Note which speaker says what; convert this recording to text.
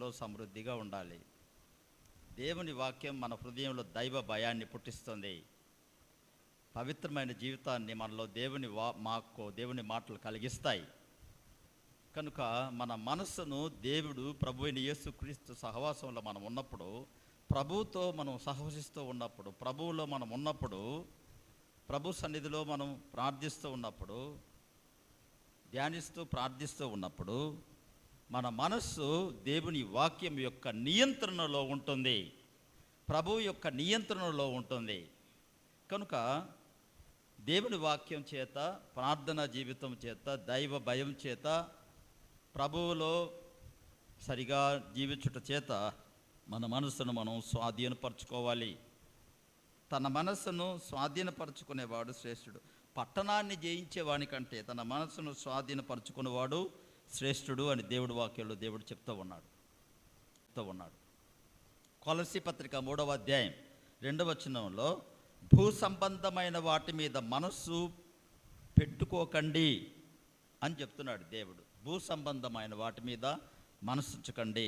Speaker 1: మనసులో సమృద్ధిగా ఉండాలి. దేవుని వాక్యం మన హృదయంలో దైవ భయాన్ని పుట్టిస్తుంది. పవిత్రమైన జీవితాన్ని మనలో దేవుని మాటలు కలిగిస్తాయి. కనుక మన మనస్సును దేవుడు ప్రభు అయిన యేసుక్రీస్తు సహవాసంలో మనం ఉన్నప్పుడు, ప్రభువుతో మనం సహవసిస్తూ ఉన్నప్పుడు, ప్రభువులో మనం ఉన్నప్పుడు, ప్రభు సన్నిధిలో మనం ప్రార్థిస్తూ ఉన్నప్పుడు, ధ్యానిస్తూ ప్రార్థిస్తూ ఉన్నప్పుడు మన మనస్సు దేవుని వాక్యం యొక్క నియంత్రణలో ఉంటుంది, ప్రభువు యొక్క నియంత్రణలో ఉంటుంది. కనుక దేవుని వాక్యం చేత, ప్రార్థనా జీవితం చేత, దైవ భయం చేత, ప్రభువులో సరిగా జీవించుట చేత మన మనస్సును మనం స్వాధీనపరచుకోవాలి. తన మనస్సును స్వాధీనపరచుకునేవాడు శ్రేష్ఠుడు. పట్టణాన్ని జయించేవాని కంటే తన మనస్సును స్వాధీనపరచుకునేవాడు శ్రేష్ఠుడు అని దేవుడి వాక్యంలో దేవుడు చెప్తూ ఉన్నాడు. కొలస్సీ పత్రిక 3వ అధ్యాయం 2వ వచనంలో భూ సంబంధమైన వాటి మీద మనస్సు పెట్టుకోకండి అని చెప్తున్నాడు దేవుడు. భూ సంబంధమైన వాటి మీద మనస్సుంచకండి.